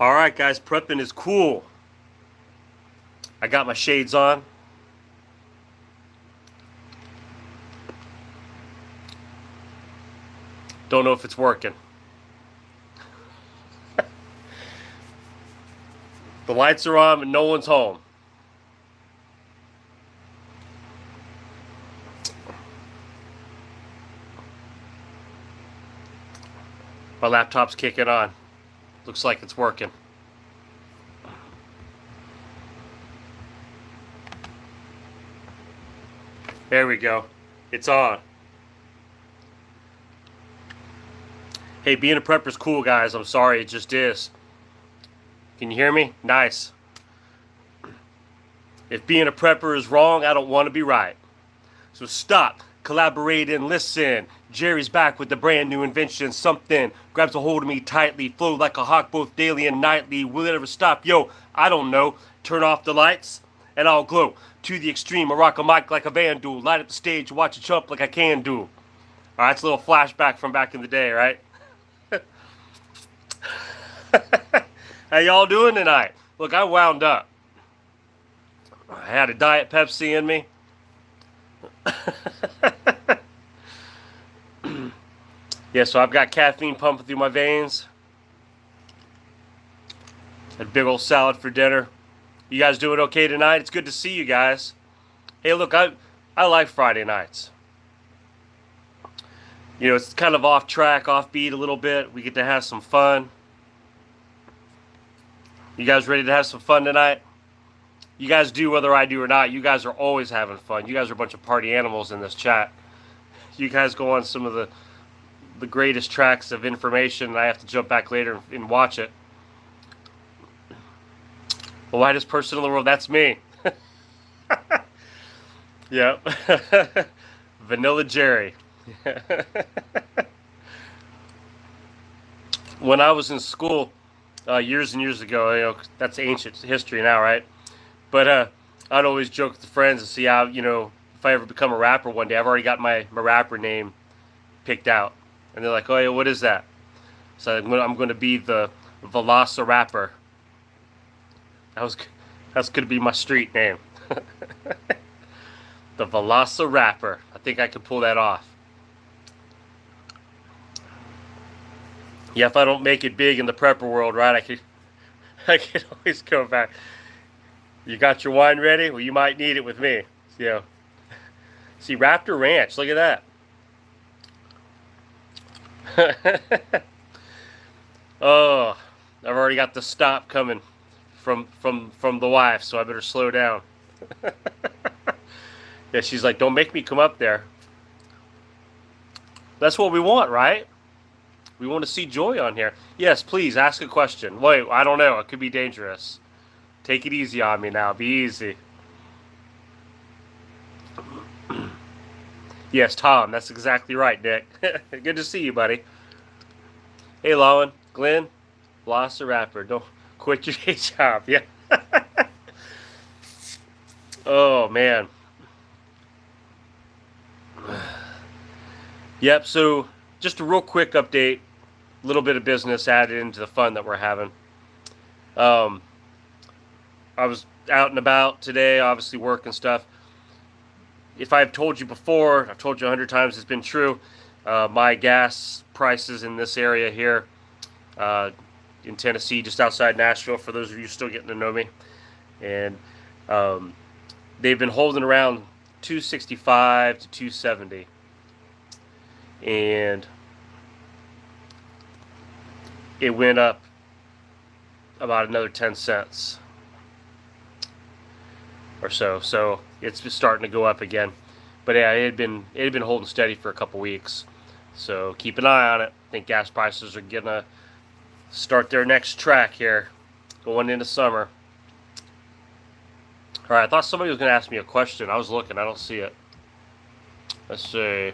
Alright guys, prepping is cool. I got my shades on. Don't know if it's working. The lights are on, but no one's home. My laptop's kicking on. Looks like it's working. There we go. It's on. Hey, being a prepper's cool, guys. I'm sorry, it just is. Can you hear me? Nice. If being a prepper is wrong, I don't want to be right. So stop, collaborate, and listen. Jerry's back with the brand new invention. Something grabs a hold of me tightly, flow like a hawk both daily and nightly. Will it ever stop? Yo, I don't know. Turn off the lights and I'll glow to the extreme. I rock a mic like a vandal. Light up the stage, watch it jump like I can do. Alright, it's a little flashback from back in the day, right? How y'all doing tonight? Look, I wound up. I had a Diet Pepsi in me. Yeah, so I've got caffeine pumping through my veins. Had a big old salad for dinner. You guys doing okay tonight? It's good to see you guys. Hey, look, I like Friday nights. You know, it's kind of off track, offbeat a little bit. We get to have some fun. You guys ready to have some fun tonight? You guys do whether I do or not. You guys are always having fun. You guys are a bunch of party animals in this chat. You guys go on some of the greatest tracks of information, and I have to jump back later and watch it. The whitest person in the world, that's me. Yep. Vanilla Jerry. When I was in school years and years ago, you know, that's ancient history now, right? But I'd always joke with the friends and see how, you know, if I ever become a rapper one day, I've already got my rapper name picked out. And they're like, oh, yeah, what is that? So I'm going to be the Velociraptor. That's going to be my street name. The Velociraptor. I think I could pull that off. Yeah, if I don't make it big in the prepper world, right, I could always go back. You got your wine ready? Well, you might need it with me. So, see, Raptor Ranch. Look at that. Oh, I've already got the stop coming from the wife, so I better slow down. Yeah, she's like, don't make me come up there. That's what we want, right? We want to see Joy on here. Yes, please, ask a question. Wait, I don't know. It could be dangerous. Take it easy on me now. Be easy. Yes, Tom. That's exactly right, Nick. Good to see you, buddy. Hey, Lowen, Glenn, Velociraptor. Don't quit your day job. Yeah. Oh, man. Yep, so just a real quick update. A little bit of business added into the fun that we're having. I was out and about today, obviously work and stuff. If I've told you before, I've told you 100 times, it's been true. My gas prices in this area here in Tennessee, just outside Nashville, for those of you still getting to know me. And they've been holding around $2.65 to $2.70. And it went up about another 10 cents or so. So it's just starting to go up again. But yeah, it had been holding steady for a couple weeks. So keep an eye on it. I think gas prices are gonna start their next track here, going into summer. All right, I thought somebody was gonna ask me a question. I was looking, I don't see it. Let's see.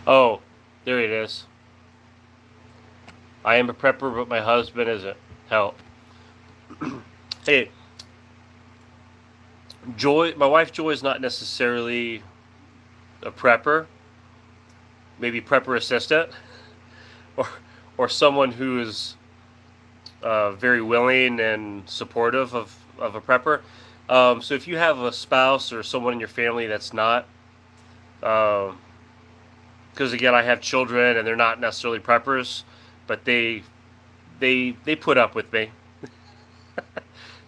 Oh, there it is. I am a prepper, but my husband isn't. Help. Hey, Joy, my wife Joy is not necessarily a prepper, maybe prepper assistant, or or someone who is very willing and supportive of a prepper. So if you have a spouse or someone in your family that's not, because again, I have children and they're not necessarily preppers, but they put up with me.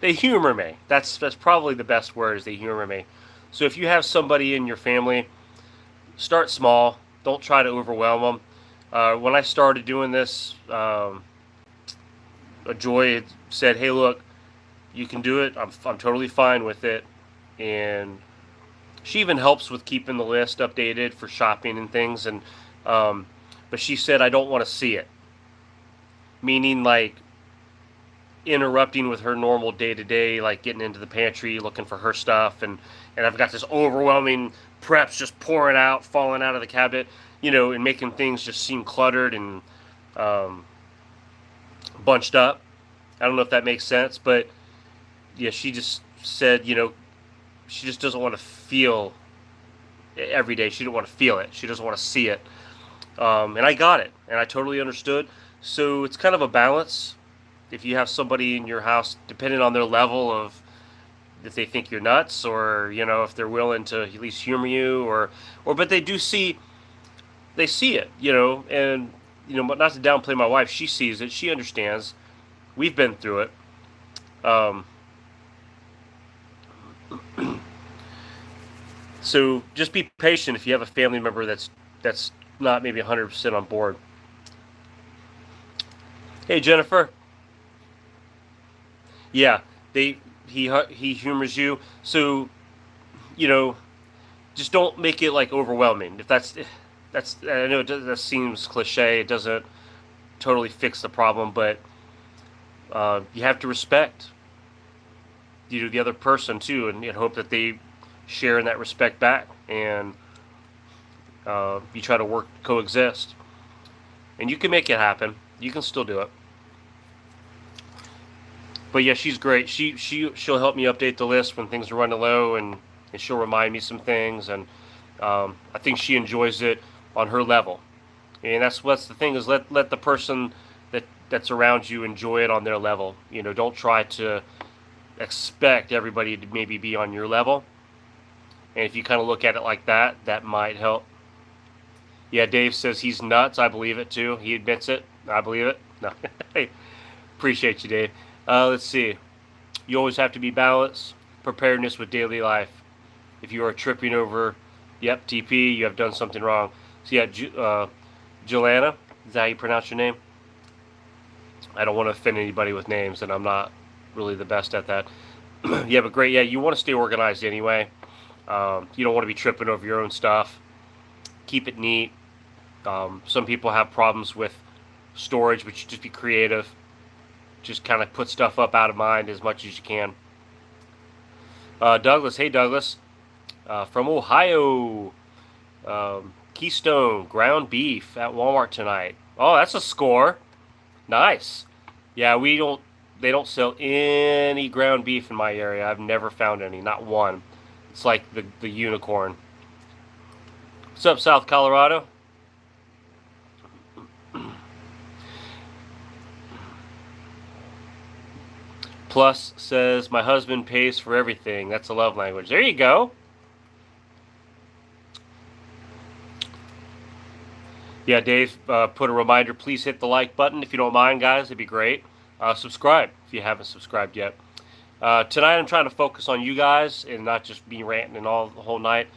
They humor me. That's probably the best word, is they humor me. So if you have somebody in your family, start small. Don't try to overwhelm them. When I started doing this, Joy had said, "Hey, look, you can do it. I'm totally fine with it," and she even helps with keeping the list updated for shopping and things. And but she said, "I don't want to see it," meaning like interrupting with her normal day to day, like getting into the pantry looking for her stuff, and I've got this overwhelming preps just pouring out, falling out of the cabinet, and making things just seem cluttered and um, bunched up. I don't know if that makes sense, but yeah, she just said, she just doesn't want to feel every day. She didn't want to feel it. She doesn't want to see it. And I got it, and I totally understood. So it's kind of a balance. If you have somebody in your house, depending on their level of, if they think you're nuts, or if they're willing to at least humor you, or but they see it, and but not to downplay my wife, she sees it, she understands. We've been through it. Um, so just be patient if you have a family member that's not maybe 100% on board. Hey, Jennifer. Yeah, he humors you. So, just don't make it like overwhelming. If that's I know that seems cliche. It doesn't totally fix the problem, but you have to respect the other person too, and hope that they share in that respect back, and you try to coexist, and you can make it happen. You can still do it. But yeah, she's great. She'll help me update the list when things are running low, and she'll remind me some things, and I think she enjoys it on her level. And that's what's the thing, is let the person that's around you enjoy it on their level. Don't try to expect everybody to maybe be on your level. And if you kind of look at it like that, that might help. Yeah, Dave says he's nuts. I believe it too. He admits it. I believe it. No, hey, appreciate you, Dave. Let's see. You always have to be balanced. Preparedness with daily life. If you are tripping over, yep, TP, you have done something wrong. So yeah, Jelana, is that how you pronounce your name? I don't want to offend anybody with names, and I'm not really the best at that. Yeah, but great. Yeah, you want to stay organized anyway. You don't want to be tripping over your own stuff. Keep it neat. Some people have problems with storage, but you just be creative. Just kind of put stuff up out of mind as much as you can. Douglas, hey Douglas, from Ohio. Keystone ground beef at Walmart tonight. Oh, that's a score. Nice. Yeah, they don't sell any ground beef in my area. I've never found any, not one. It's like the unicorn. What's up, South Colorado? Plus says, my husband pays for everything. That's a love language. There you go. Yeah, Dave put a reminder. Please hit the like button if you don't mind, guys. It'd be great. Subscribe if you haven't subscribed yet. Tonight I'm trying to focus on you guys and not just me ranting the whole night.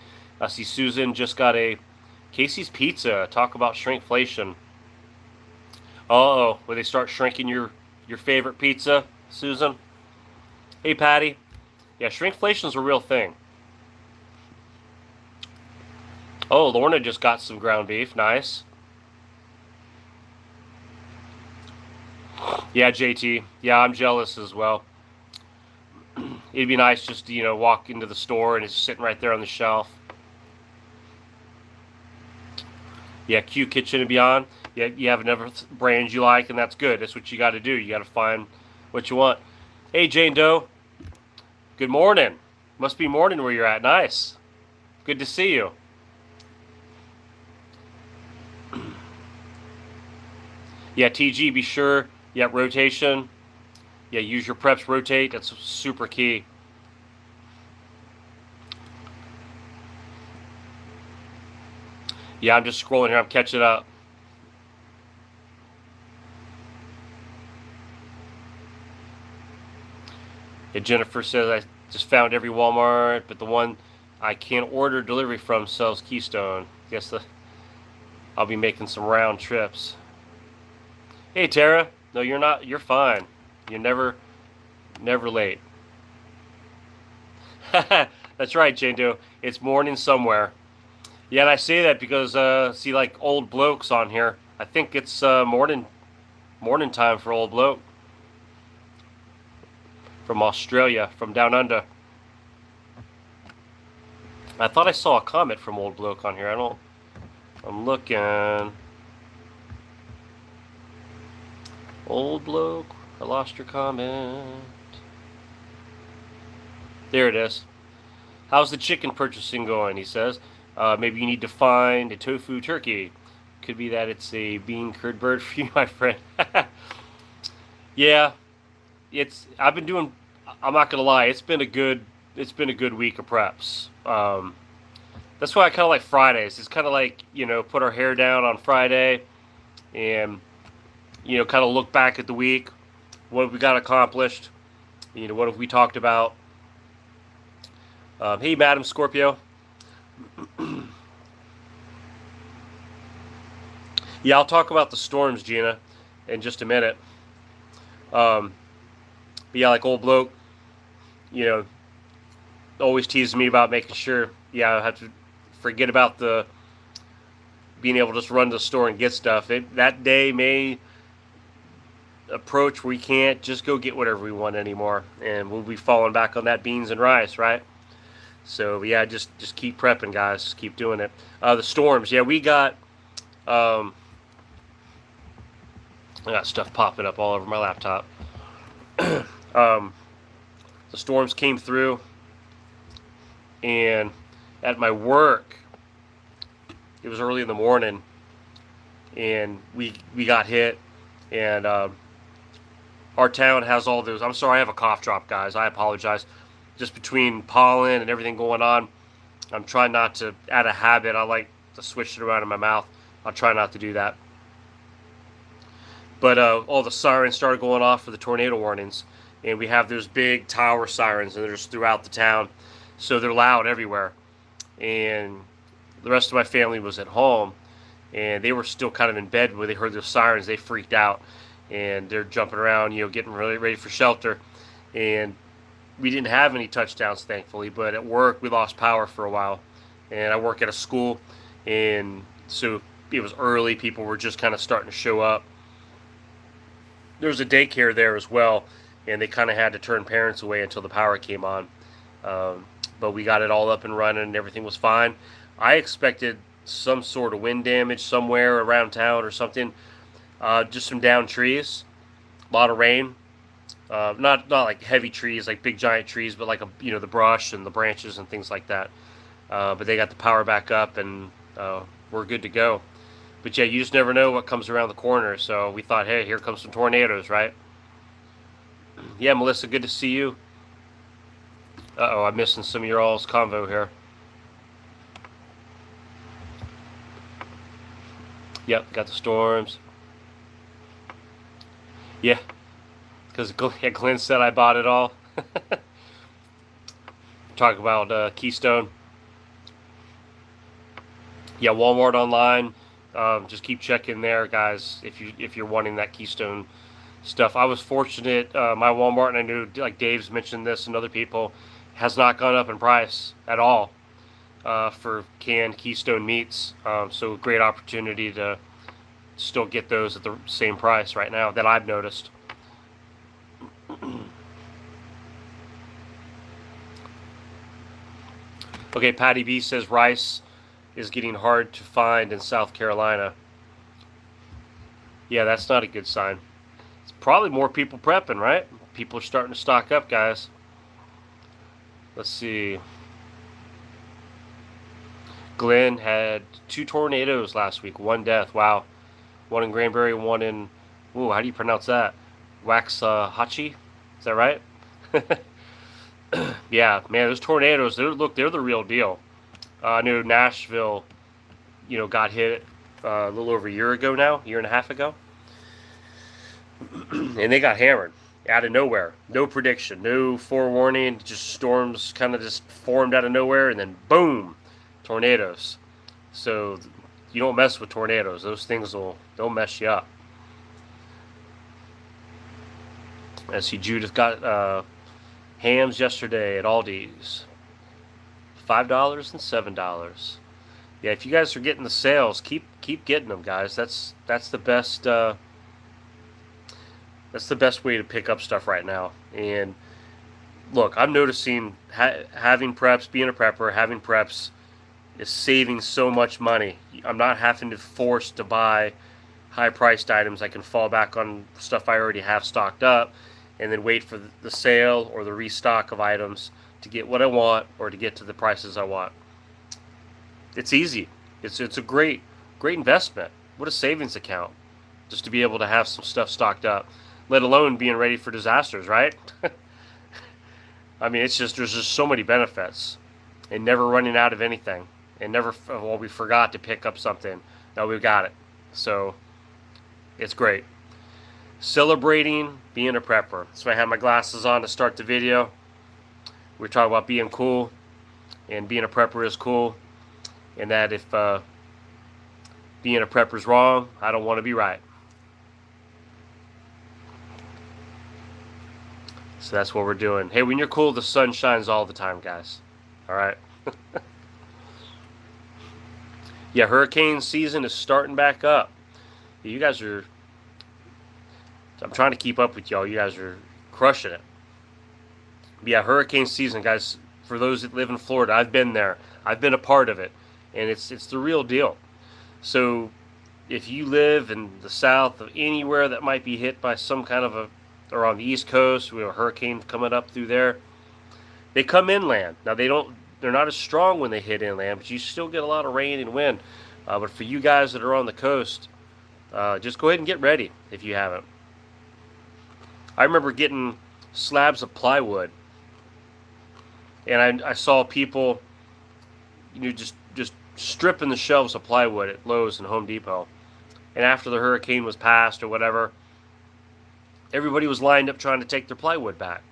I see Susan just got a Casey's Pizza. Talk about shrinkflation. Uh-oh, will they start shrinking your favorite pizza, Susan? Hey, Patty. Yeah, shrinkflation's a real thing. Oh, Lorna just got some ground beef. Nice. Yeah, JT. Yeah, I'm jealous as well. It'd be nice just to, walk into the store and it's sitting right there on the shelf. Yeah, Q Kitchen and Beyond. Yeah, you have another brand you like, and that's good. That's what you got to do. You got to find what you want. Hey, Jane Doe. Good morning. Must be morning where you're at. Nice. Good to see you. Yeah, TG, be sure. Yeah, rotation. Yeah, use your preps, rotate. That's super key. Yeah, I'm just scrolling here. I'm catching up. Yeah, Jennifer says, I just found every Walmart, but the one I can't order delivery from sells Keystone. Guess I'll be making some round trips. Hey, Tara. No, you're not. You're fine. You're never late. That's right, Jane Doe. It's morning somewhere. Yeah, and I say that because see, like old blokes on here. I think it's morning time for old bloke from Australia, from down under. I thought I saw a comment from old bloke on here. I'm looking. Old bloke, I lost your comment. There it is. How's the chicken purchasing going? He says. Maybe you need to find a tofu turkey. Could be that it's a bean curd bird for you, my friend. Yeah, I've been doing. I'm not gonna lie. It's been a good week of preps. That's why I kind of like Fridays. It's kind of like put our hair down on Friday, and kind of look back at the week. What have we got accomplished? What have we talked about? Hey, Madam Scorpio. Yeah, I'll talk about the storms, Gina, in just a minute. But yeah, like old bloke, always teases me about making sure. Yeah, I have to forget about the being able to just run to the store and get stuff. That day may approach where we can't just go get whatever we want anymore, and we'll be falling back on that beans and rice, right? So yeah, just keep prepping, guys. Just keep doing it. The storms, yeah, we got. I got stuff popping up all over my laptop. The storms came through, and at my work, it was early in the morning, and we got hit, and our town has all those. I'm sorry, I have a cough drop, guys. I apologize. Just between pollen and everything going on, I'm trying not to add a habit. I like to switch it around in my mouth. I'll try not to do that. But all the sirens started going off for the tornado warnings, and we have those big tower sirens, and they're just throughout the town, so they're loud everywhere. And the rest of my family was at home, and they were still kind of in bed when they heard those sirens. They freaked out, and they're jumping around, getting really ready for shelter. And we didn't have any touchdowns, thankfully, but at work we lost power for a while. And I work at a school, and so it was early. People were just kind of starting to show up. There was a daycare there as well, and they kind of had to turn parents away until the power came on. But we got it all up and running, and everything was fine. I expected some sort of wind damage somewhere around town or something. Just some downed trees, a lot of rain. Not like heavy trees, like big giant trees, but like the brush and the branches and things like that. But they got the power back up, and we're good to go. But yeah, you just never know what comes around the corner. So we thought, hey, here comes some tornadoes, right? Yeah, Melissa, good to see you. Uh-oh, I'm missing some of your all's convo here. Yep, got the storms. Yeah, because Glenn said I bought it all. Talk about Keystone. Yeah, Walmart online. Just keep checking there, guys. If you're wanting that Keystone stuff, I was fortunate. My Walmart, and I knew like Dave's mentioned this and other people, has not gone up in price at all for canned Keystone meats. So great opportunity to still get those at the same price right now that I've noticed. Okay, Patty B says rice is getting hard to find in South Carolina. Yeah, that's not a good sign. It's probably more people prepping, right? People are starting to stock up, guys. Let's see. Glenn had 2 tornadoes last week, 1 death. Wow. One in Granbury, one in Ooh, how do you pronounce that? Waxahachie? Is that right? Yeah, man, those tornadoes, they're the real deal. I knew Nashville, got hit a little over a year ago now, year and a half ago. And they got hammered out of nowhere. No prediction, no forewarning, just storms kind of just formed out of nowhere, and then boom, tornadoes. So you don't mess with tornadoes. Those things they'll mess you up. I see Judith got hams yesterday at Aldi's. $5 and $7. Yeah, if you guys are getting the sales, keep getting them, guys. That's the best. That's the best way to pick up stuff right now. And look, I'm noticing having preps, being a prepper, having preps is saving so much money. I'm not having to force to buy high-priced items. I can fall back on stuff I already have stocked up, and then wait for the sale or the restock of items to get what I want or to get to the prices I want. It's easy. It's a great investment. What a savings account, just to be able to have some stuff stocked up, let alone being ready for disasters, right? I mean, there's just so many benefits, and never running out of anything, and never, well, we forgot to pick up something. No, we've got it. So it's great. Celebrating being a prepper. So I had my glasses on to start the video. We're talking about being cool, and being a prepper is cool, and that if being a prepper is wrong, I don't want to be right. So that's what we're doing. Hey, when you're cool, the sun shines all the time, guys. All right. Yeah, hurricane season is starting back up. You guys are, I'm trying to keep up with y'all. You guys are crushing it. But yeah, hurricane season, guys. For those that live in Florida, I've been there. I've been a part of it, and it's the real deal. So if you live in the south of anywhere that might be hit by some kind of or on the East Coast, we have a hurricane coming up through there, they come inland. Now they're not as strong when they hit inland, but you still get a lot of rain and wind. But for you guys that are on the coast, just go ahead and get ready if you haven't. I remember getting slabs of plywood, and I saw people, just stripping the shelves of plywood at Lowe's and Home Depot. And after the hurricane was passed or whatever, everybody was lined up trying to take their plywood back.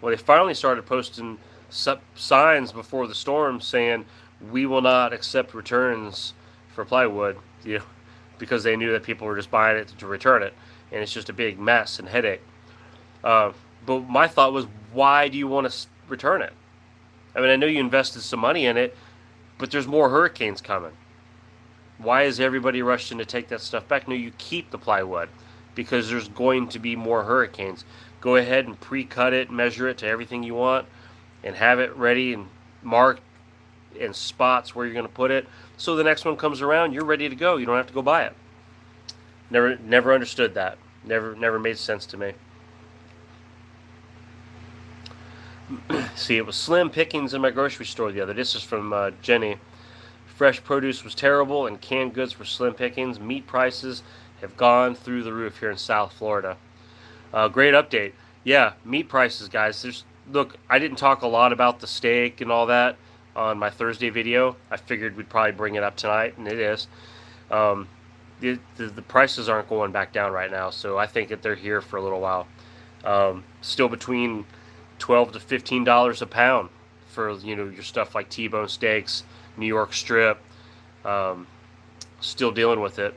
Well, they finally started posting signs before the storm saying, "We will not accept returns for plywood," because they knew that people were just buying it to return it, and it's just a big mess and headache. But my thought was, why do you want to return it? I mean, I know you invested some money in it, but there's more hurricanes coming. Why is everybody rushing to take that stuff back? No, you keep the plywood, because there's going to be more hurricanes. Go ahead and pre-cut it, measure it to everything you want, and have it ready and marked in spots where you're going to put it. So the next one comes around, you're ready to go. You don't have to go buy it. Never understood that. Never made sense to me. See, it was slim pickings in my grocery store the other day. This is from Jenny. Fresh produce was terrible, and canned goods were slim pickings. Meat prices have gone through the roof here in South Florida. Great update. Yeah, meat prices, guys. Look, I didn't talk a lot about the steak and all that on my Thursday video. I figured we'd probably bring it up tonight, and it is. The prices aren't going back down right now, so I think that they're here for a little while. Still between $12 to $15 a pound for your stuff like T-bone steaks, New York strip. Still dealing with it.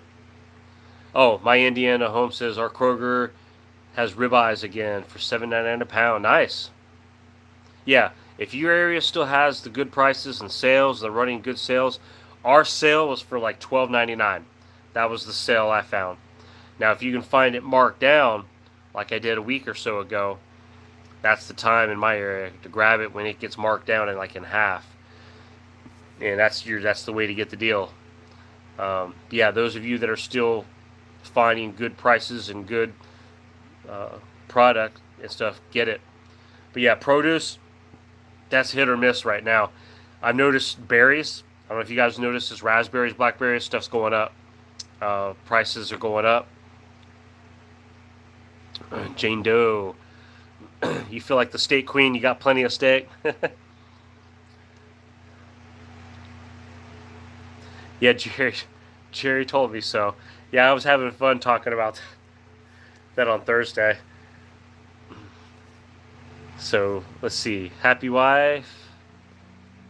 Oh, my Indiana home says our Kroger has ribeyes again for $7.99 a pound. Nice. Yeah, if your area still has the good prices and sales, they're running good sales. Our sale was for like $12.99. That was the sale I found. Now, if you can find it marked down, like I did a week or so ago, that's the time in my area to grab it when it gets marked down in half. And that's the way to get the deal. Yeah, those of you that are still finding good prices and good product and stuff, get it. But yeah, produce, that's hit or miss right now. I've noticed berries. I don't know if you guys noticed this, raspberries, blackberries, stuff's going up. Prices are going up. Jane Doe. You feel like the steak queen? You got plenty of steak? Yeah, Jerry told me so. Yeah, I was having fun talking about that on Thursday. So let's see. Happy wife,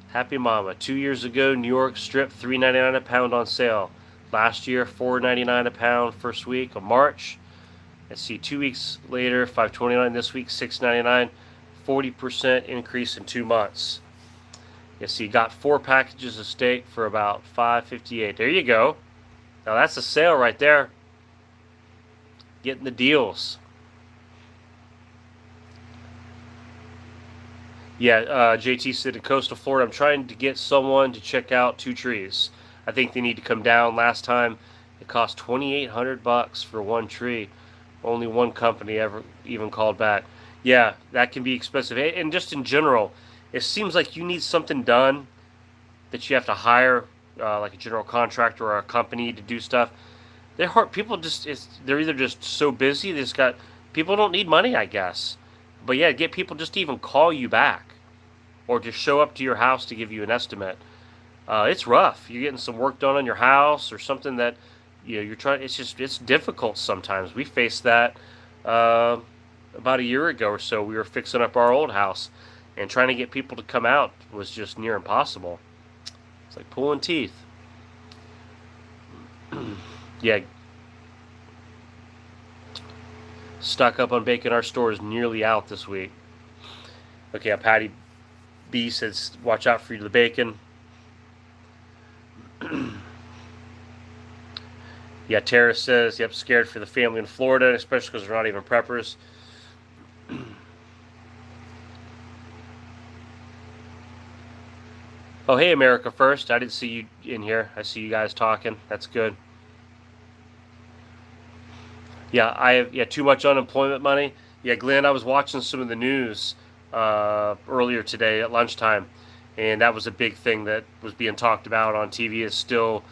happy mama. 2 years ago, New York strip $3.99 a pound on sale. Last year, $4.99 a pound first week of March. Let's see. 2 weeks later, $5.29 this week, $6.99. 40% increase in 2 months. You see, got 4 packages of steak for about $5.58. There you go. Now that's a sale right there. Getting the deals. Yeah, JT said in coastal Florida, I'm trying to get someone to check out 2 trees. I think they need to come down. Last time it cost $2,800 for 1 tree. Only one company ever even called back. Yeah, that can be expensive. And just in general, it seems like you need something done that you have to hire, like a general contractor or a company to do stuff. They're hard. People just they're either just so busy. They just got people don't need money, I guess. But yeah, get people just to even call you back or just show up to your house to give you an estimate. It's rough. You're getting some work done on your house or something that you're trying. It's difficult sometimes. We faced that about a year ago or so. We were fixing up our old house, and trying to get people to come out was just near impossible. It's like pulling teeth. Yeah, stock up on bacon. Our store is nearly out this week. Okay, Patty B says, watch out for the bacon. Yeah, Tara says, yep, scared for the family in Florida, especially because they're not even preppers. Oh, hey, America First. I didn't see you in here. I see you guys talking. That's good. Yeah, I have too much unemployment money. Yeah, Glenn, I was watching some of the news earlier today at lunchtime, and that was a big thing that was being talked about on TV. Is still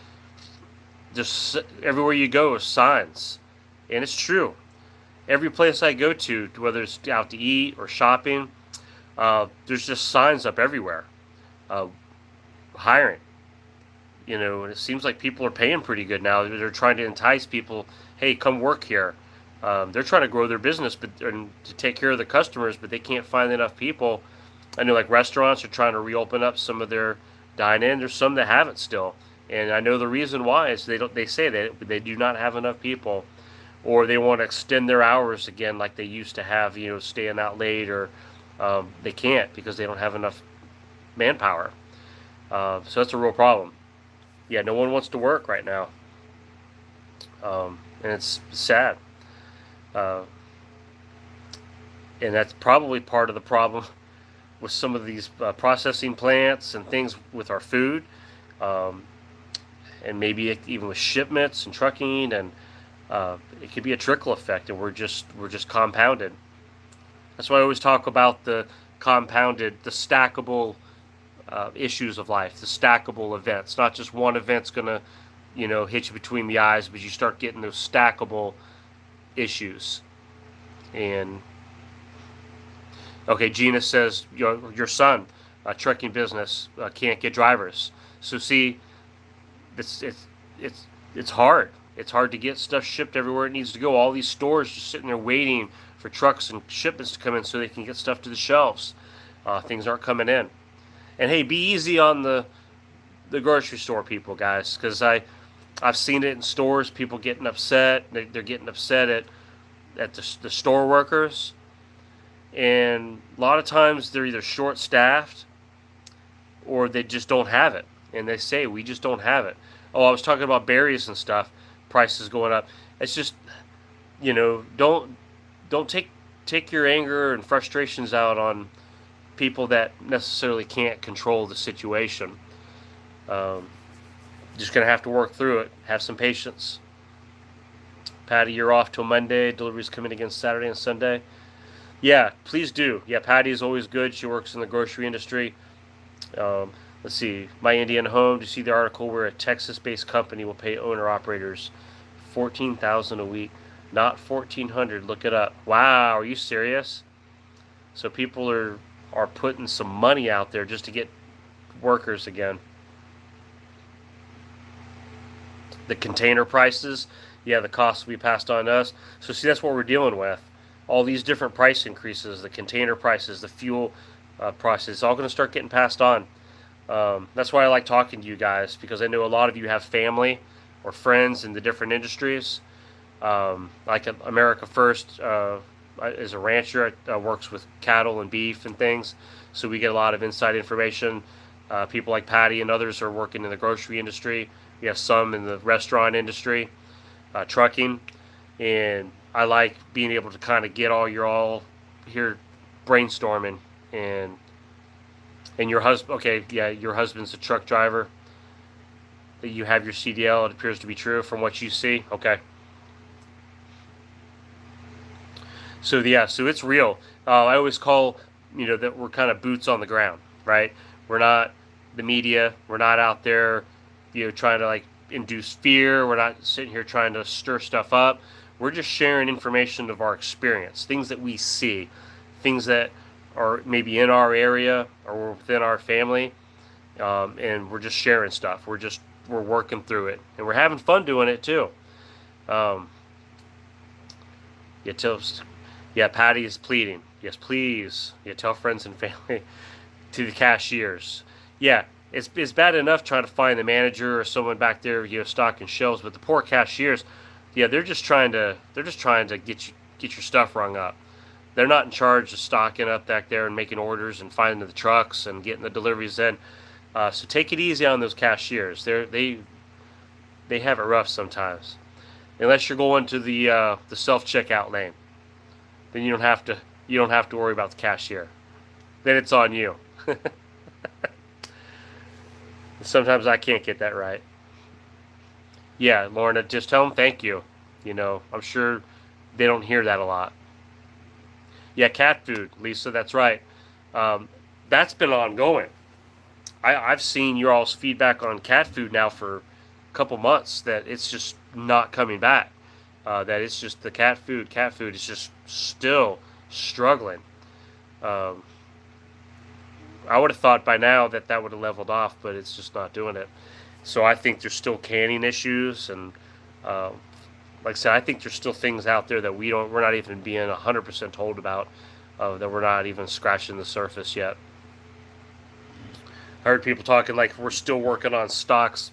just everywhere you go is signs, and it's true. Every place I go to, whether it's out to eat or shopping, there's just signs up everywhere, uh, hiring. And it seems like people are paying pretty good now. They're trying to entice people. Hey, come work here. They're trying to grow their business, and to take care of the customers, but they can't find enough people. I know, like restaurants are trying to reopen up some of their dine-in. There's some that haven't still, and I know the reason why is they don't. They say that they do not have enough people, or they want to extend their hours again, like they used to have. Staying out late, or they can't because they don't have enough manpower. So that's a real problem. Yeah, no one wants to work right now, and it's sad. Uh, and that's probably part of the problem with some of these processing plants and things with our food, um, and maybe even with shipments and trucking, and it could be a trickle effect, and we're just compounded. That's why I always talk about the compounded, the stackable issues of life, the stackable events. Not just one event's gonna, hit you between the eyes, but you start getting those stackable issues. And okay, Gina says your son, trucking business, can't get drivers. So see, it's hard. It's hard to get stuff shipped everywhere it needs to go. All these stores just sitting there waiting for trucks and shipments to come in so they can get stuff to the shelves. Things aren't coming in. And hey, be easy on the grocery store people, guys, because I've seen it in stores. People getting upset. They're getting upset at the store workers, and a lot of times they're either short-staffed or they just don't have it. And they say, we just don't have it. Oh, I was talking about berries and stuff. Prices going up. It's just, don't take your anger and frustrations out on people that necessarily can't control the situation. Just gonna have to work through it. Have some patience. Patty, you're off till Monday. Deliveries come in again Saturday and Sunday. Yeah, please do. Yeah, Patty is always good. She works in the grocery industry. Let's see. My Indian Home. Do you see the article where a Texas-based company will pay owner-operators $14,000 a week? Not 1,400. Look it up. Wow, are you serious? So people are putting some money out there just to get workers again. The container prices, yeah, the costs will be passed on to us. So see, that's what we're dealing with. All these different price increases, the container prices, the fuel prices, it's all going to start getting passed on. That's why I like talking to you guys, because I know a lot of you have family or friends in the different industries. Like America First is a rancher, works with cattle and beef and things, so we get a lot of inside information. People like Patty and others are working in the grocery industry. We have some in the restaurant industry, trucking, and I like being able to kind of get all here brainstorming. And your husband, okay, yeah, your husband's a truck driver. That you have your CDL, it appears to be true from what you see. Okay. So yeah, so it's real. I always call, that we're kind of boots on the ground, right? We're not the media. We're not out there, trying to like induce fear. We're not sitting here trying to stir stuff up. We're just sharing information of our experience, things that we see, things that are maybe in our area or within our family, and we're just sharing stuff. We're working through it, and we're having fun doing it too. Um, yeah, Patty is pleading. Yes, please. Yeah, tell friends and family to the cashiers. Yeah, it's bad enough trying to find the manager or someone back there, stocking shelves, but the poor cashiers, yeah, they're just trying to get your stuff rung up. They're not in charge of stocking up back there and making orders and finding the trucks and getting the deliveries in. So take it easy on those cashiers. They have it rough sometimes, unless you're going to the self checkout lane. Then you don't have to worry about the cashier. Then it's on you. Sometimes I can't get that right. Yeah, Lorna, just tell them thank you. I'm sure they don't hear that a lot. Yeah, cat food, Lisa, that's right. That's been ongoing. I've seen your all's feedback on cat food now for a couple months that it's just not coming back. That it's just the cat food. Cat food is just still struggling. Um, I would have thought by now that would have leveled off, but it's just not doing it. So I think there's still canning issues, and uh, like I said, I think there's still things out there that we're not even being 100% told about, that we're not even scratching the surface yet. I heard people talking like we're still working on stocks.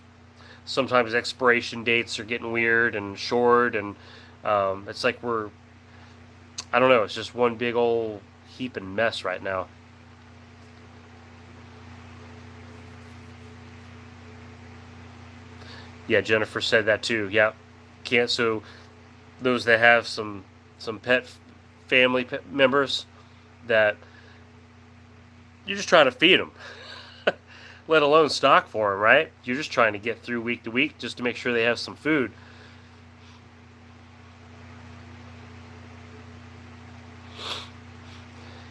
Sometimes expiration dates are getting weird and short, and it's like I don't know, it's just one big old heap and mess right now. Yeah, Jennifer said that too. Yeah, can't. So those that have some pet members that you're just trying to feed them, let alone stock for them, right? You're just trying to get through week to week just to make sure they have some food.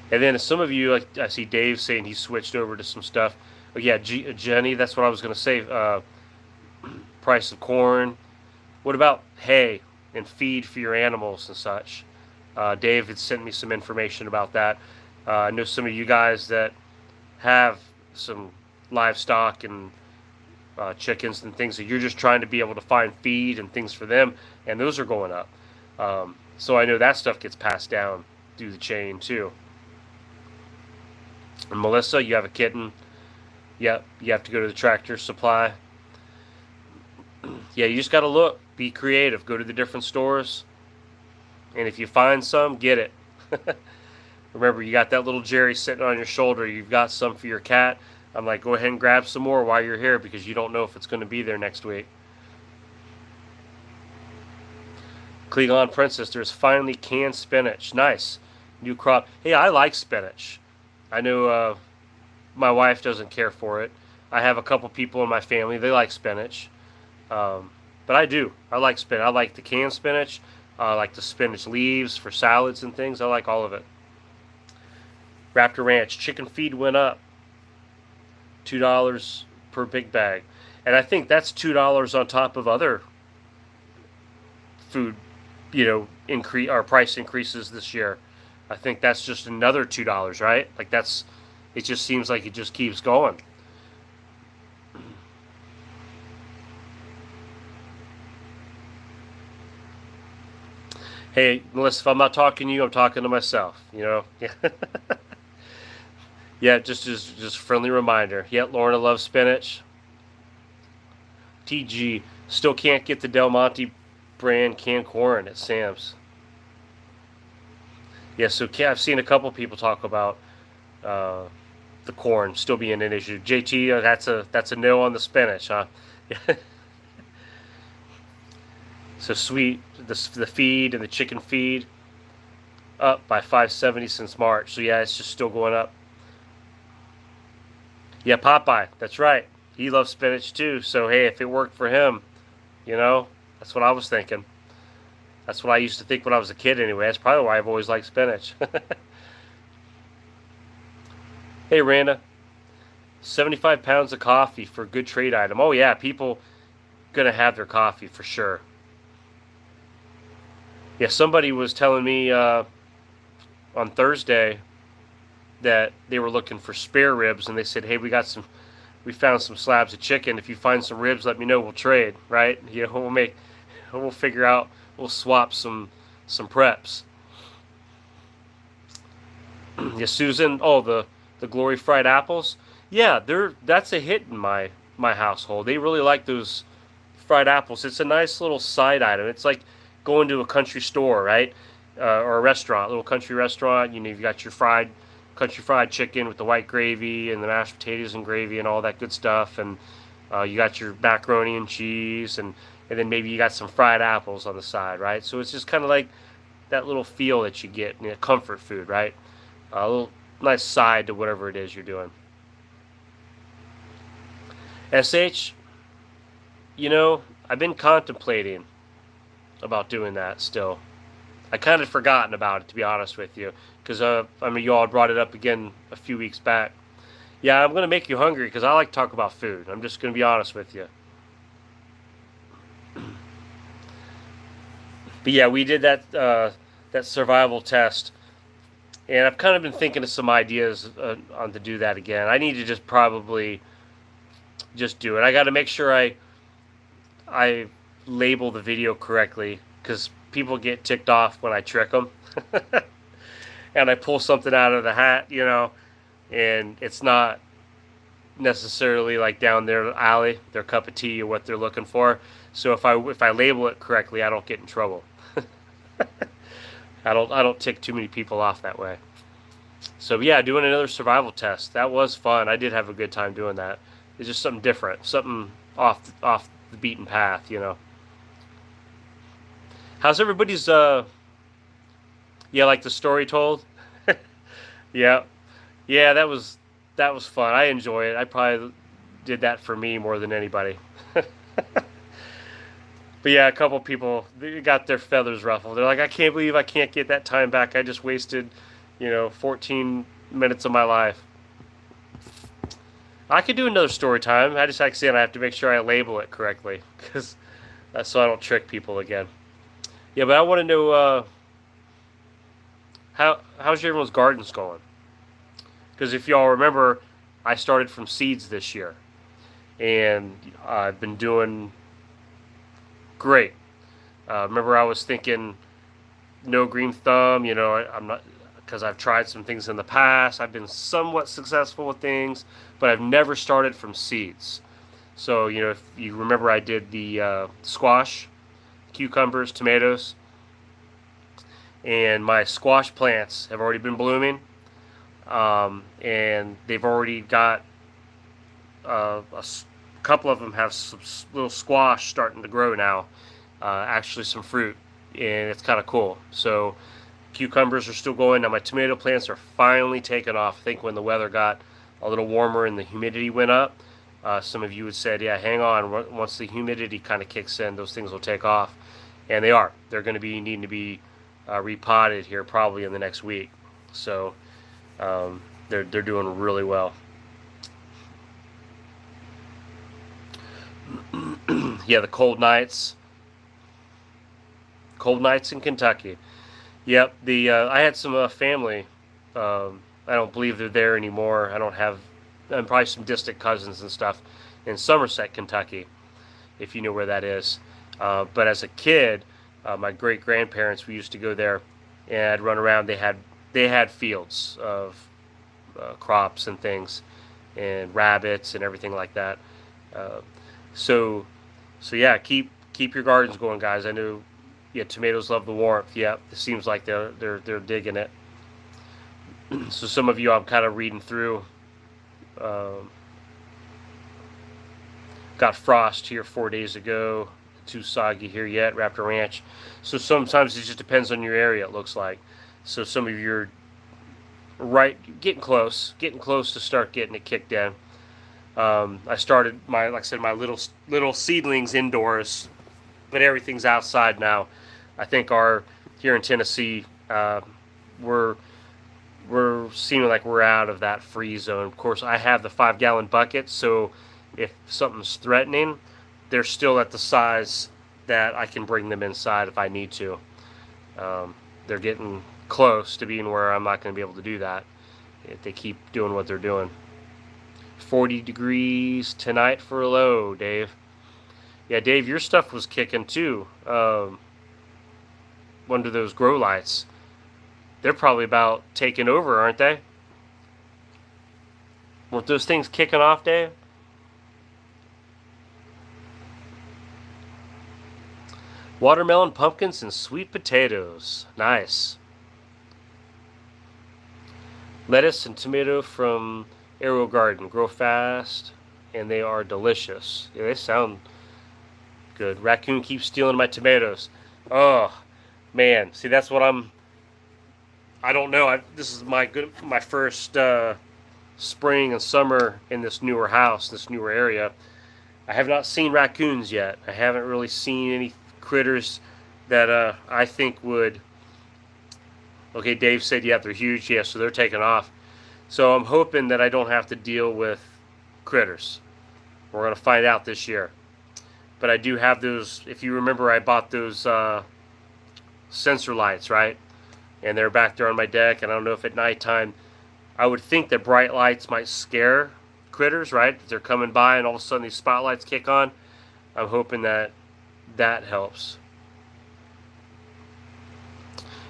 And then some of you, like I see Dave saying he switched over to some stuff. Oh, yeah, Jenny, that's what I was going to say. Price of corn. What about hay and feed for your animals and such? Dave had sent me some information about that. I know some of you guys that have some livestock and chickens and things that you're just trying to be able to find feed and things for them, and those are going up. So I know that stuff gets passed down through the chain too. And Melissa, you have a kitten. Yep, you have to go to the Tractor Supply. Yeah, you just got to look, be creative, go to the different stores, and if you find some, get it. Remember, you got that little Jerry sitting on your shoulder. You've got some for your cat. I'm like, go ahead and grab some more while you're here, because you don't know if it's going to be there next week. Klingon Princess, there's finally canned spinach. Nice. New crop. Hey, I like spinach. I know my wife doesn't care for it. I have a couple people in my family, they like spinach. But I do. I like spinach. I like the canned spinach. I like the spinach leaves for salads and things. I like all of it. Raptor Ranch chicken feed went up $2 per big bag, and I think that's $2 on top of other food increase our price increases this year. I think that's just another $2, right? Like it just seems like it just keeps going. Hey, Melissa, if I'm not talking to you, I'm talking to myself. Yeah, just friendly reminder. Yeah, Lorna loves spinach. TG still can't get the Del Monte brand canned corn at Sam's. Yeah, so I've seen a couple people talk about uh, the corn still being an issue. JT, that's a no on the spinach, huh? So sweet, the feed and the chicken feed up by 570 since March. So yeah, it's just still going up. Yeah, Popeye, that's right. He loves spinach too. So hey, if it worked for him, that's what I was thinking. That's what I used to think when I was a kid anyway. That's probably why I've always liked spinach. Hey, Randa, 75 pounds of coffee for a good trade item. Oh yeah, people gonna have their coffee for sure. Yeah, somebody was telling me on Thursday that they were looking for spare ribs, and they said, "Hey, we found some slabs of chicken. If you find some ribs, let me know. We'll trade, right? We'll figure out. We'll swap some preps." Yeah, Susan. Oh, the Glory fried apples. Yeah, that's a hit in my household. They really like those fried apples. It's a nice little side item. It's like going to a country store, right? Or a restaurant, a little country restaurant. You've got your country fried chicken with the white gravy and the mashed potatoes and gravy and all that good stuff, and you got your macaroni and cheese, and then maybe you got some fried apples on the side, right? So it's just kind of like that little feel that you get, comfort food, right? A little nice side to whatever it is you're doing. SH, I've been contemplating about doing that still. I kind of forgotten about it, to be honest with you, because you all brought it up again a few weeks back. Yeah, I'm gonna make you hungry because I like to talk about food. I'm just gonna be honest with you. But yeah, we did that survival test, and I've kind of been thinking of some ideas on to do that again. I need to just probably just do it. I got to make sure I label the video correctly because people get ticked off when I trick them. And I pull something out of the hat, and it's not necessarily like down their alley, their cup of tea, or what they're looking for. So if I label it correctly, I don't get in trouble. I don't tick too many people off that way. So yeah, doing another survival test. That was fun. I did have a good time doing that. It's just something different, something off the beaten path. How's everybody's like the story told? Yeah. Yeah, that was fun. I enjoy it. I probably did that for me more than anybody. But yeah, a couple people they got their feathers ruffled. They're like, I can't believe I can't get that time back. I just wasted, 14 minutes of my life. I could do another story time. I just like saying I have to make sure I label it correctly because so I don't trick people again. Yeah, but I want to know how's everyone's gardens going? Because if y'all remember, I started from seeds this year, and I've been doing great. Remember, I was thinking no green thumb. I'm not because I've tried some things in the past. I've been somewhat successful with things, but I've never started from seeds. So if you remember, I did the squash, cucumbers, tomatoes, and my squash plants have already been blooming, and they've already got a couple of them have some little squash starting to grow now, actually some fruit, and it's kind of cool. So cucumbers are still going. Now my tomato plants are finally taking off. I think when the weather got a little warmer and the humidity went up, some of you had said, yeah, hang on, once the humidity kind of kicks in, those things will take off. And they are. They're going to be needing to be repotted here probably in the next week. So they're doing really well. Yeah, the cold Cold nights in Kentucky. Yep. The I had some family. I don't believe they're there anymore. I don't have. And probably some distant cousins and stuff in Somerset, Kentucky, if you know where that is. But as a kid, my great grandparents, we used to go there and I'd run around. They had fields of crops and things, and rabbits and everything like that. Uh, so so yeah, keep your gardens going, guys. I know, yeah, tomatoes love the warmth. Yeah, it seems like they're digging it. So some of you, I'm kind of reading through. Um, got frost here 4 days ago. Too soggy here yet. Raptor Ranch. So sometimes it just depends on your area. It looks like. So some of you are right, getting close to start getting it kicked in. I started like I said, my little seedlings indoors, but everything's outside now. I think our here in Tennessee, we're we're seeming like we're out of that free zone. Of course, I have the 5 gallon bucket, so if something's threatening, they're still at the size that I can bring them inside if I need to. They're getting close to being where I'm not going to be able to do that if they keep doing what they're doing. 40 degrees tonight for a low, Dave. Yeah, Dave, your stuff was kicking too. Under those grow lights. They're probably about taking over, aren't they? Weren't those things kicking off, Dave? Watermelon, pumpkins, and sweet potatoes. Nice. Lettuce and tomato from Arrow Garden. Grow fast, and they are delicious. Yeah, they sound good. Raccoon keeps stealing my tomatoes. Oh, man. See, that's what I don't know. This is my first spring and summer in this newer house, this newer area. I have not seen raccoons yet. I haven't really seen any critters that I think would. Okay, Dave said, yeah, they're huge. Yeah, so they're taking off. So I'm hoping that I don't have to deal with critters. We're going to find out this year. But I do have those. If you remember, I bought those sensor lights, right? And they're back there on my deck. And I don't know if at nighttime, I would think that bright lights might scare critters, right? If they're coming by and all of a sudden these spotlights kick on. I'm hoping that helps.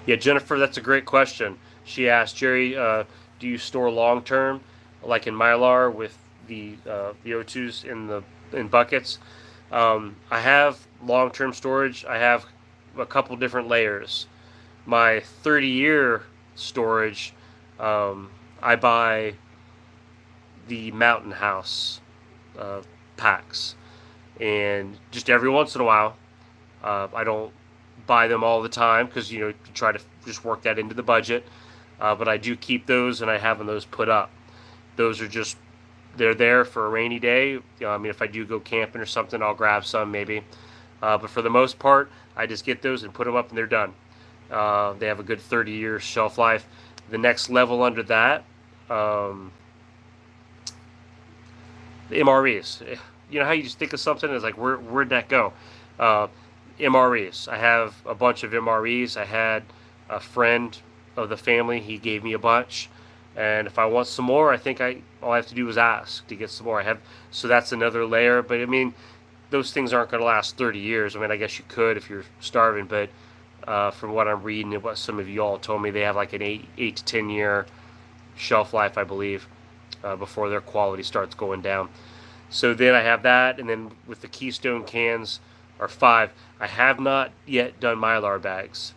Yeah, Jennifer, that's a great question. She asked, Jerry, do you store long term, like in Mylar with the O2s in buckets? I have long term storage. I have a couple different layers. My 30-year storage, I buy the Mountain House packs, and just every once in a while, I don't buy them all the time because you try to just work that into the budget. But I do keep those, and I have those put up. Those are just they're there for a rainy day. I mean, if I do go camping or something, I'll grab some maybe. But for the most part, I just get those and put them up, and they're done. They have a good 30 years shelf life. The next level under that, the MREs. You know how you just think of something and it's like, where'd that go? MREs. I have a bunch of MREs. I had a friend of the family. He gave me a bunch. And if I want some more, I think all I have to do is ask to get some more. So that's another layer. But I mean, those things aren't going to last 30 years. I mean, I guess you could if you're starving, but from what I'm reading and what some of you all told me, they have like an 8 to 10 year shelf life, I believe, before their quality starts going down. So then I have that, and then with the Keystone cans are 5. I have not yet done Mylar bags.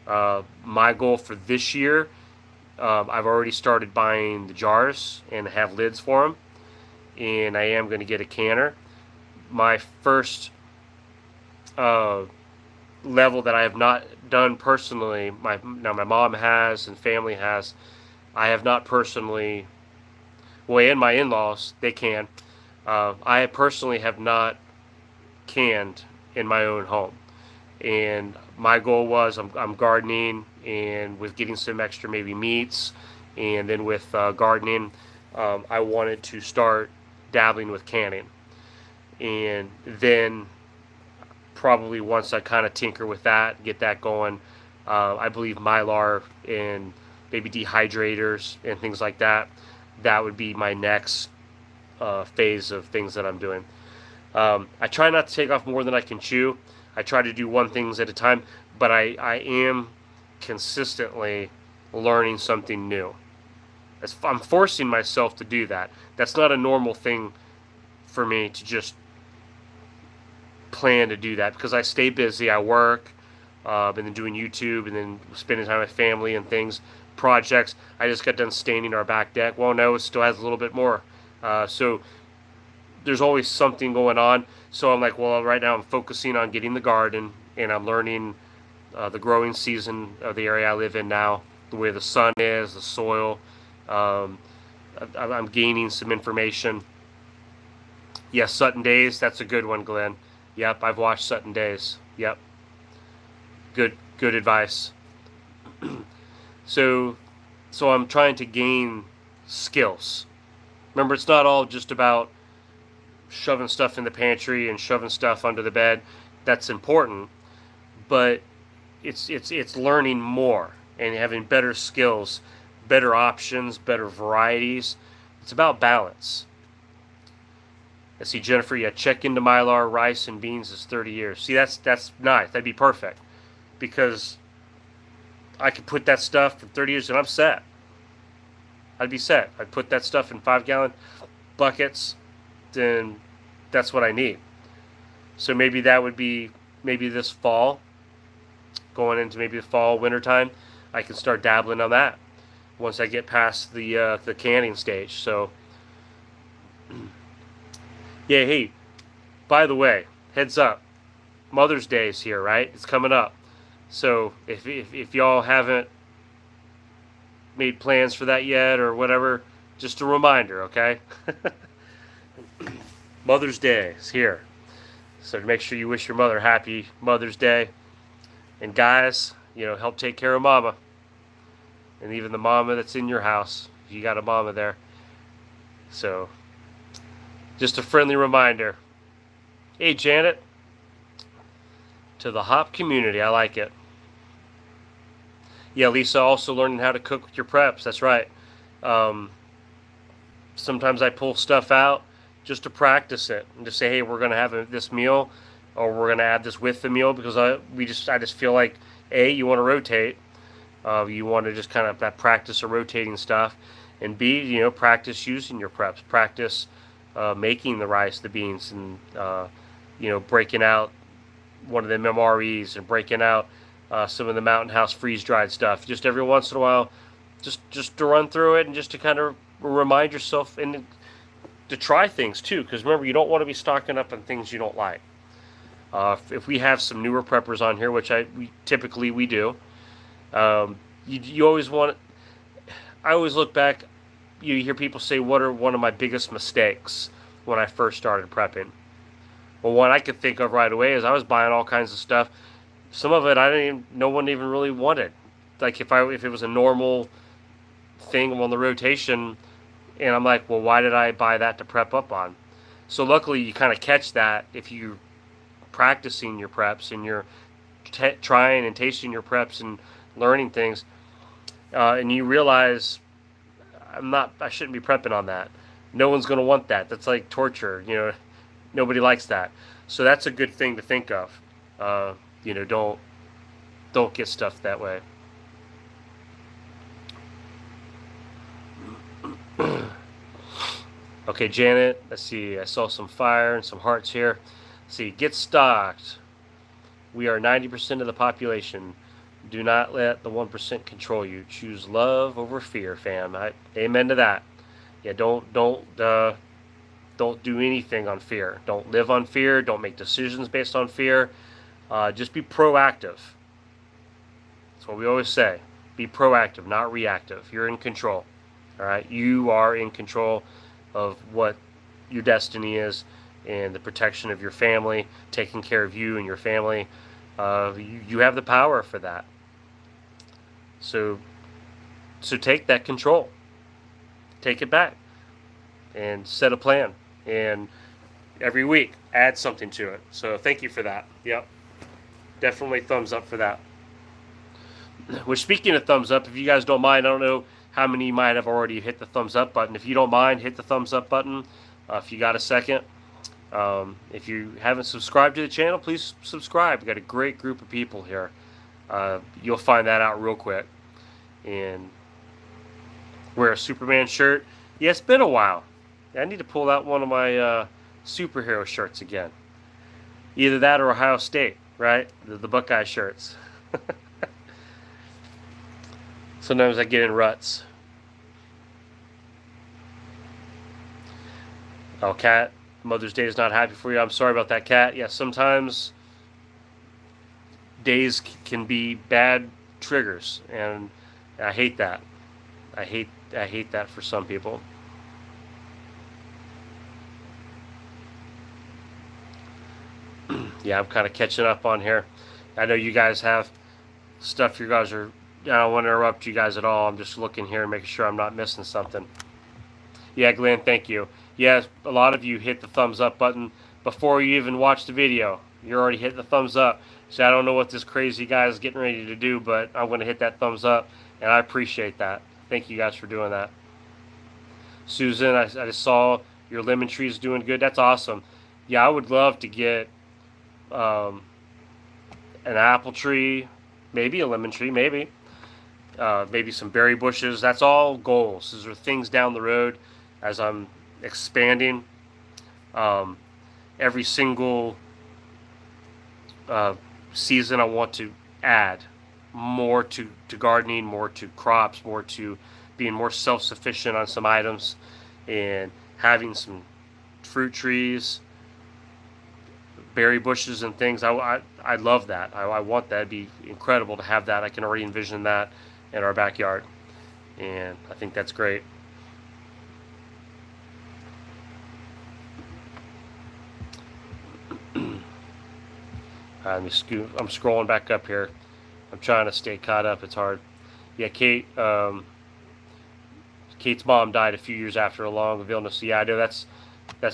My goal for this year, I've already started buying the jars and have lids for them, and I am going to get a canner. My first level that I have not done personally, my mom has and family has. I have not personally, well, and my in-laws, they can. I personally have not canned in my own home. And my goal was I'm gardening, and with getting some extra maybe meats, and then with gardening, I wanted to start dabbling with canning. And then probably once I kind of tinker with that, get that going, I believe Mylar and maybe dehydrators and things like that, that would be my next phase of things that I'm doing. I try not to take off more than I can chew. I try to do one things at a time, but I am consistently learning something new. I'm forcing myself to do that. That's not a normal thing for me to just plan to do that, because I stay busy. I work, and then doing YouTube, and then spending time with family and things, projects. I just got done staining our back deck. Well, no, it still has a little bit more. So there's always something going on. So I'm like, well, right now I'm focusing on getting the garden, and I'm learning the growing season of the area I live in now, the way the sun is, the soil. I'm gaining some information. Yes, Sutton Days, that's a good one, Glenn. Yep, I've watched Sutton Days. Yep, good advice. So I'm trying to gain skills. Remember, it's not all just about shoving stuff in the pantry and shoving stuff under the bed. That's important, but it's learning more and having better skills, better options, better varieties. It's about balance. I see Jennifer, yeah, check into Mylar rice and beans is 30 years. See, that's nice. That'd be perfect, because I could put that stuff for 30 years and I'm set. I'd be set. I'd put that stuff in 5-gallon buckets, then that's what I need. So maybe that would be maybe this fall, going into maybe the fall, winter time, I can start dabbling on that once I get past the canning stage. So yeah, hey, by the way, heads up, Mother's Day is here, right? It's coming up. So if y'all haven't made plans for that yet or whatever, just a reminder, okay? Mother's Day is here. So make sure you wish your mother happy Mother's Day. And guys, help take care of mama. And even the mama that's in your house, if you got a mama there. So just a friendly reminder. Hey, Janet. To the hop community, I like it. Yeah, Lisa, also learning how to cook with your preps. That's right. Sometimes I pull stuff out just to practice it and to say, hey, we're going to have this meal, or we're going to add this with the meal, because I just feel like, A, you want to rotate. You want to just kind of that practice of rotating stuff, and B, practice using your preps, practice making the rice, the beans, and breaking out one of the MREs and breaking out some of the Mountain House freeze-dried stuff. Just every once in a while, just to run through it and just to kind of remind yourself and to try things too. Because remember, you don't want to be stocking up on things you don't like. If we have some newer preppers on here, which we typically do, you always want. I always look back. You hear people say, "What are one of my biggest mistakes when I first started prepping?" Well, one I could think of right away is I was buying all kinds of stuff. Some of it no one even really wanted. Like if it was a normal thing on the rotation, and I'm like, well, why did I buy that to prep up on? So luckily you kind of catch that if you're practicing your preps and you're trying and tasting your preps and learning things, and you realize I shouldn't be prepping on that. No one's going to want that. That's like torture. Nobody likes that. So that's a good thing to think of. Don't get stuff that way. Okay, Janet, let's see. I saw some fire and some hearts here. Let's see, get stocked. We are 90% of the population. Do not let the 1% control you. Choose love over fear, fam. Amen to that. Yeah, don't do anything on fear. Don't live on fear. Don't make decisions based on fear. Just be proactive. That's what we always say. Be proactive, not reactive. You're in control. All right? You are in control of what your destiny is and the protection of your family, taking care of you and your family. You have the power for that. So take that control. Take it back and set a plan. And every week. Add something to it. So thank you for that. Yep. Definitely thumbs up for that. Which, speaking of thumbs up, if you guys don't mind, I don't know how many might have already hit the thumbs up button. If you don't mind, hit the thumbs up button if you got a second. If you haven't subscribed to the channel, please subscribe. We've got a great group of people here. You'll find that out real quick. And wear a Superman shirt. Yeah, it's been a while. I need to pull out one of my superhero shirts again. Either that or Ohio State, right? The Buckeye shirts. Sometimes I get in ruts. Oh, Cat, Mother's Day is not happy for you. I'm sorry about that, Cat. Yeah, sometimes days can be bad triggers, and I hate that. I hate that for some people. Yeah, I'm kind of catching up on here. I know you guys have stuff you guys are... I don't want to interrupt you guys at all. I'm just looking here and making sure I'm not missing something. Yeah, Glenn, thank you. Yeah, a lot of you hit the thumbs up button before you even watch the video. You're already hitting the thumbs up. So I don't know what this crazy guy is getting ready to do, but I'm going to hit that thumbs up, and I appreciate that. Thank you guys for doing that. Susan, I just saw your lemon tree is doing good. That's awesome. Yeah, I would love to get an apple tree, maybe a lemon tree, maybe some berry bushes. That's all goals. These are things down the road as I'm expanding. Every single season I want to add more to gardening, more to crops, more to being more self-sufficient on some items, and having some fruit trees, berry bushes and things. I love that. I want that. It'd be incredible to have that. I can already envision that in our backyard, and I think that's great. I'm scrolling back up here. I'm trying to stay caught up. It's hard. Yeah, Kate. Kate's mom died a few years after a long illness. Yeah, I know that's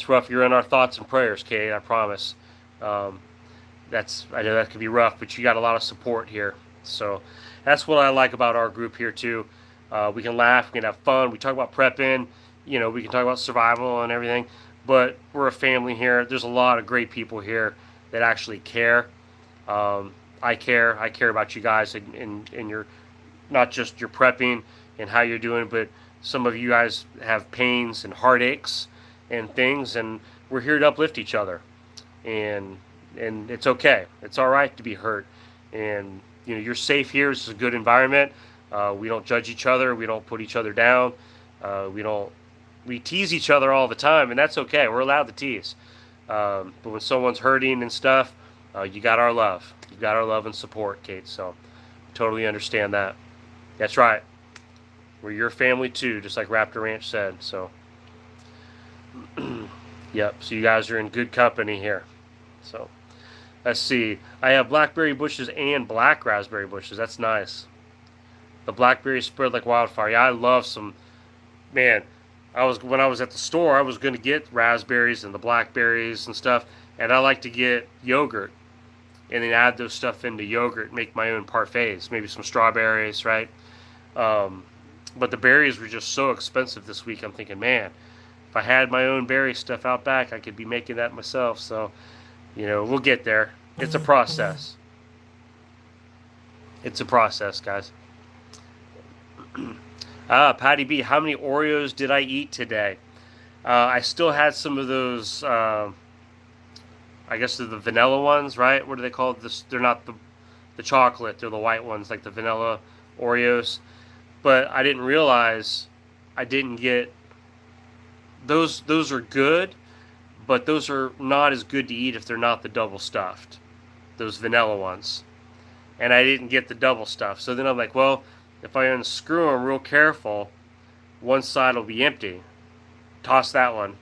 rough. You're in our thoughts and prayers, Kate. I promise. I know that could be rough, but you got a lot of support here. So that's what I like about our group here too. We can laugh, we can have fun. We talk about prepping. You know, we can talk about survival and everything. But we're a family here. There's a lot of great people here that actually care. I care. I care about you guys and your, not just your prepping and how you're doing, but some of you guys have pains and heartaches and things, and we're here to uplift each other. And it's okay. It's all right to be hurt. And you know, you're safe here. This is a good environment. We don't judge each other. We don't put each other down. We tease each other all the time, and that's okay. We're allowed to tease. But when someone's hurting and stuff, you got our love. You got our love and support, Kate. So totally understand that. That's right. We're your family too, just like Raptor Ranch said. So, yep. So you guys are in good company here. So, let's see. I have blackberry bushes and black raspberry bushes. That's nice. The blackberries spread like wildfire. Yeah, I love some. Man, when I was at the store, I was going to get raspberries and the blackberries and stuff, and I like to get yogurt and then add those stuff into yogurt and make my own parfaits. Maybe some strawberries, right? But the berries were just so expensive this week. I'm thinking, man, if I had my own berry stuff out back, I could be making that myself. So, you know, we'll get there. It's a process. It's a process, guys. Patty B, how many Oreos did I eat today? I still had some of those, I guess they're the vanilla ones, right? What are they called? They're not the chocolate. They're the white ones, like the vanilla Oreos. But I didn't realize I didn't get those. Those are good, but those are not as good to eat if they're not the double stuffed, those vanilla ones. And I didn't get the double stuffed. So then I'm like, well, if I unscrew them real careful, one side will be empty. Toss that one.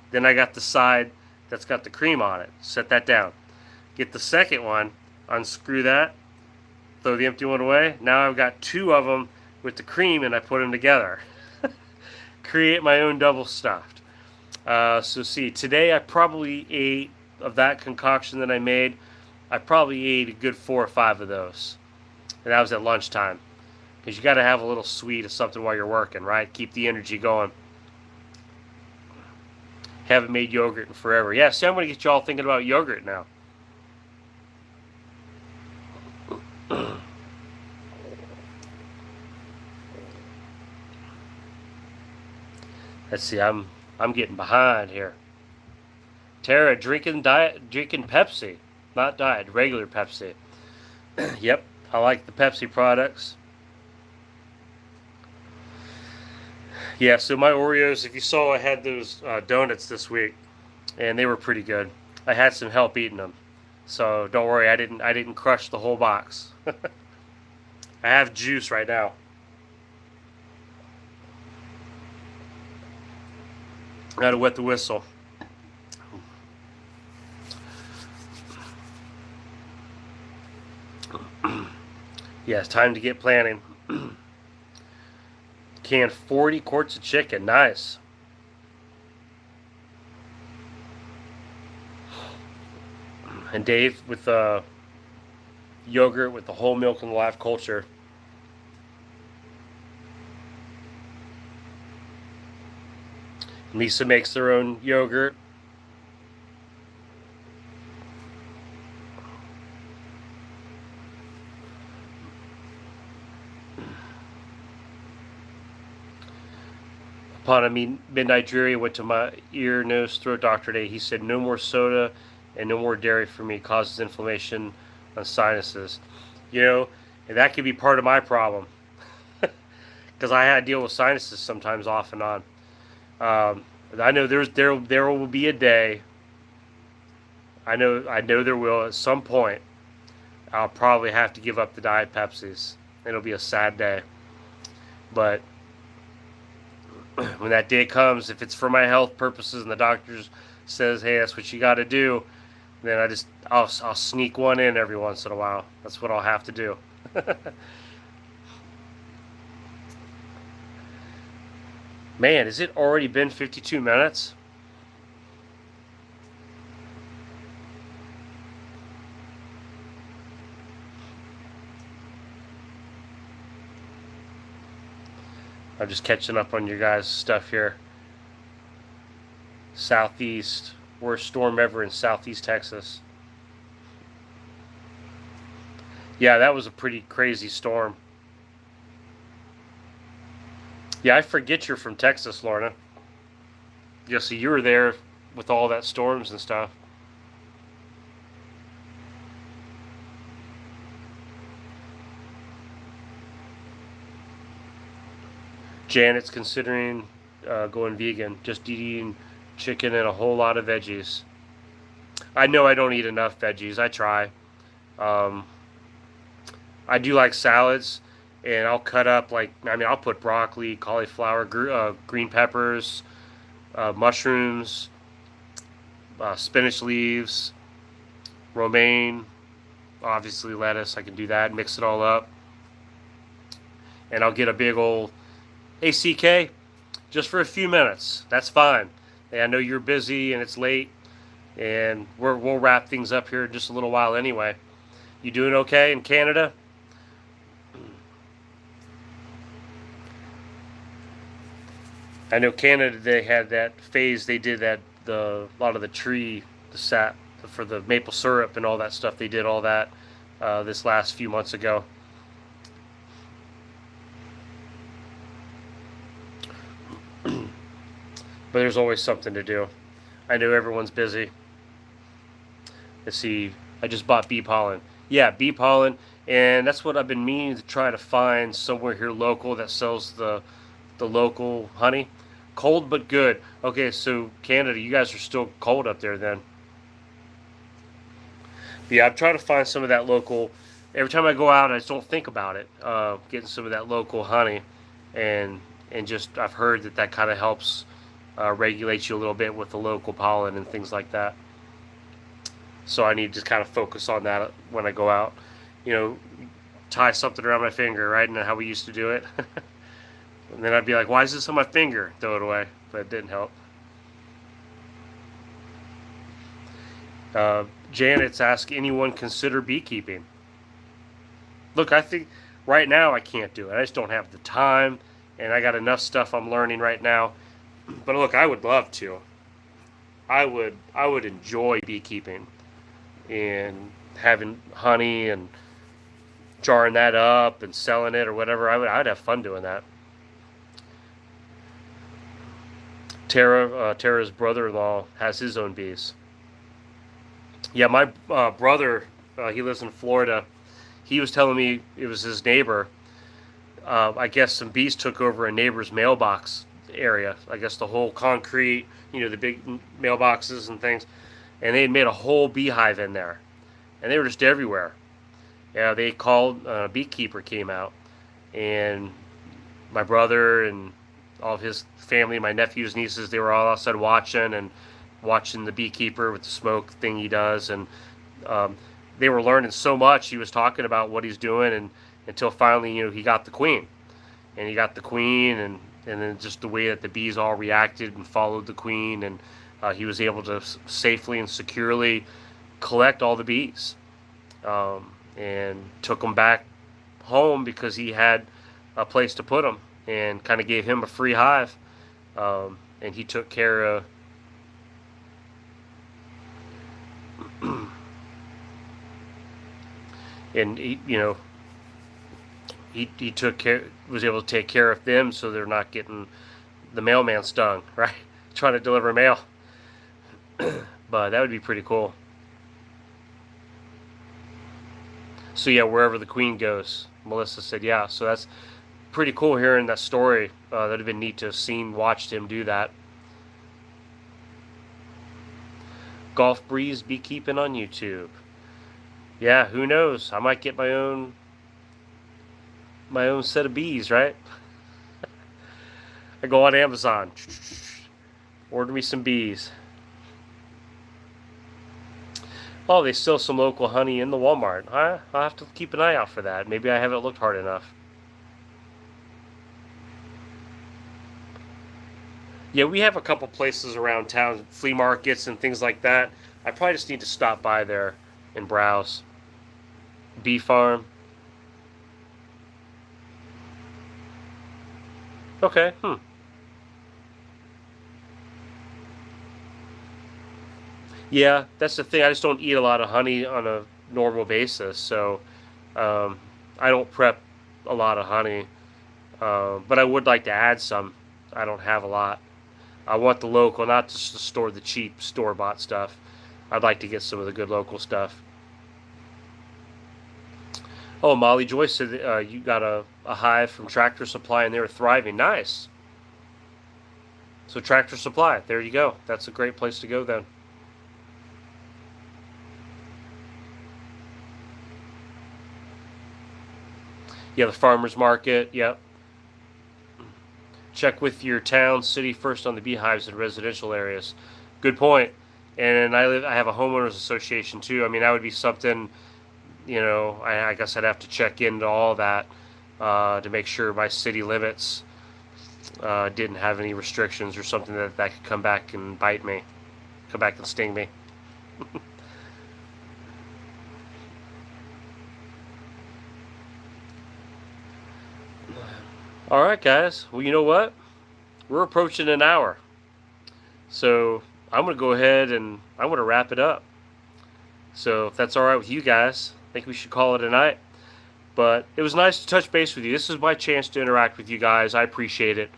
Then I got the side that's got the cream on it. Set that down. Get the second one, unscrew that, throw the empty one away. Now I've got two of them with the cream, and I put them together. Create my own double stuffed. So see, today I probably ate of that concoction that I made. I probably ate a good 4 or 5 of those, and that was at lunchtime. Because you got to have a little sweet of something while you're working, right? Keep the energy going. Haven't made yogurt in forever. Yeah, see, I'm gonna get you all thinking about yogurt now. Let's see, I'm getting behind here. Tara drinking Pepsi, not diet, regular Pepsi. Yep, I like the Pepsi products. Yeah, so my Oreos, if you saw, I had those donuts this week, and they were pretty good. I had some help eating them, so don't worry, I didn't crush the whole box. I have juice right now. I gotta wet the whistle. Yeah, it's time to get planning. Canned 40 quarts of chicken. Nice. And Dave with yogurt with the whole milk and live culture. Lisa makes their own yogurt. Upon a midnight dreary, went to my ear, nose, throat doctor today. He said no more soda and no more dairy for me. Causes inflammation on sinuses. You know, and that could be part of my problem. Because I had to deal with sinuses sometimes off and on. I know there will be a day. I know there will at some point. I'll probably have to give up the Diet Pepsis. It'll be a sad day. But when that day comes, if it's for my health purposes and the doctor says, hey, that's what you got to do, then I'll sneak one in every once in a while. That's what I'll have to do. Man, has it already been 52 minutes? I'm just catching up on your guys' stuff here. Southeast, worst storm ever in Southeast Texas. Yeah, that was a pretty crazy storm. Yeah, I forget you're from Texas, Lorna. Yeah, so you were there with all that storms and stuff. Janet's considering going vegan, just eating chicken and a whole lot of veggies. I know I don't eat enough veggies. I try. Um, I do like salads, and I'll cut up I'll put broccoli, cauliflower, green peppers, mushrooms, spinach leaves, romaine, obviously lettuce. I can do that, mix it all up, and I'll get a big old ACK just for a few minutes. That's fine. Hey, I know you're busy and it's late, and we'll wrap things up here in just a little while anyway. You doing okay in Canada? I know Canada, they had that phase. They did that a lot of the sap for the maple syrup and all that stuff. They did all that this last few months ago. But there's always something to do. I know everyone's busy. Let's see. I just bought bee pollen. Yeah, bee pollen, and that's what I've been meaning to try to find somewhere here local that sells the local honey. Cold but good. Okay, so Canada, you guys are still cold up there then. But yeah, I'm trying to find some of that local. Every time I go out, I just don't think about it. Getting some of that local honey, and just I've heard that kind of helps regulate you a little bit with the local pollen and things like that. So I need to kind of focus on that when I go out. You know, tie something around my finger, right? And how we used to do it. And then I'd be like, why is this on my finger? Throw it away. But it didn't help. Janet's asked, anyone consider beekeeping? Look, I think right now I can't do it. I just don't have the time, and I got enough stuff I'm learning right now. But look, I would love to. I would enjoy beekeeping and having honey and jarring that up and selling it or whatever. I'd have fun doing that. Tara's brother-in-law has his own bees. Yeah, my brother, he lives in Florida. He was telling me it was his neighbor. I guess some bees took over a neighbor's mailbox area. I guess the whole concrete, the big mailboxes and things, and they had made a whole beehive in there, and they were just everywhere. Yeah, they called, a beekeeper came out, and my brother and all of his family, my nephews, nieces, they were all outside watching the beekeeper with the smoke thing he does, and um, they were learning so much. He was talking about what he's doing, and until finally, he got the queen, and then just the way that the bees all reacted and followed the queen, and he was able to safely and securely collect all the bees, and took them back home because he had a place to put them, and kind of gave him a free hive, and he took care of. And he took care, was able to take care of them, so they're not getting the mailman stung, right? Trying to deliver mail. But that would be pretty cool. So yeah, wherever the queen goes, Melissa said, yeah. So that's pretty cool hearing that story. That'd have been neat to have watched him do that. Golf Breeze beekeeping on YouTube. Yeah, who knows? I might get my own set of bees, right? I go on Amazon, order me some bees. Oh, they sell some local honey in the Walmart. I'll have to keep an eye out for that. Maybe I haven't looked hard enough. Yeah, we have a couple places around town, flea markets and things like that. I probably just need to stop by there and browse. Bee farm. Okay. Yeah, that's the thing. I just don't eat a lot of honey on a normal basis, so um, I don't prep a lot of honey. But I would like to add some. I don't have a lot. I want the local, not just to store the cheap store-bought stuff. I'd like to get some of the good local stuff. Oh, Molly Joyce said you got a hive from Tractor Supply and they were thriving. Nice. So Tractor Supply, there you go. That's a great place to go then. Yeah, the farmer's market. Yep. Check with your town, city first on the beehives in residential areas. Good point. And I have a homeowners association too. I mean, that would be something. I guess I'd have to check into all that to make sure my city limits didn't have any restrictions or something that could come back and bite me, come back and sting me. All right, guys. Well, you know what? We're approaching an hour. So I'm going to go ahead and I'm going to wrap it up. So if that's all right with you guys, I think we should call it a night. But it was nice to touch base with you. This is my chance to interact with you guys. I appreciate it.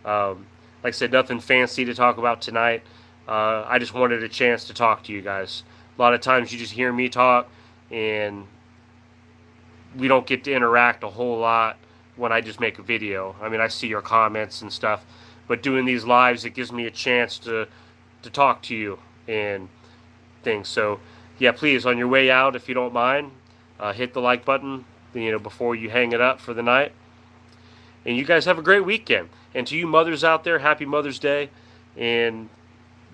Like I said, nothing fancy to talk about tonight. I just wanted a chance to talk to you guys. A lot of times you just hear me talk, and we don't get to interact a whole lot when I just make a video. I mean, I see your comments and stuff, but doing these lives, it gives me a chance to talk to you and things. So yeah, please, on your way out, if you don't mind, hit the like button, before you hang it up for the night. And you guys have a great weekend. And to you mothers out there, happy Mother's Day. And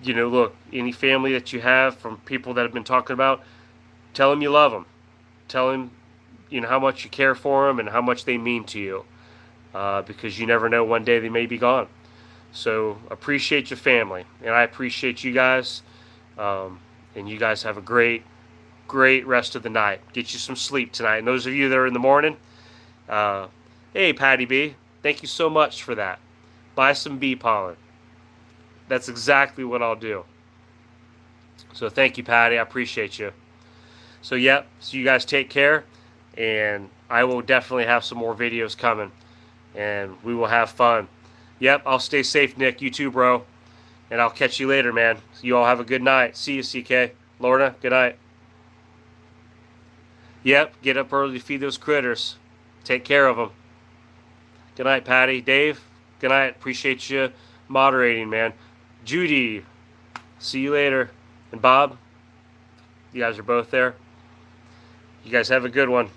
look, any family that you have from people that have been talking about, tell them you love them. Tell them how much you care for them and how much they mean to you, because you never know, one day they may be gone. So appreciate your family, and I appreciate you guys, And you guys have a great, great rest of the night. Get you some sleep tonight. And those of you that are in the morning, hey, Patty B, thank you so much for that. Buy some bee pollen. That's exactly what I'll do. So thank you, Patty. I appreciate you. So, yep. So you guys take care. And I will definitely have some more videos coming. And we will have fun. Yep, I'll stay safe, Nick. You too, bro. And I'll catch you later, man. You all have a good night. See you, CK. Lorna, good night. Yep, get up early to feed those critters. Take care of them. Good night, Patty. Dave, good night. Appreciate you moderating, man. Judy, see you later. And Bob, you guys are both there. You guys have a good one.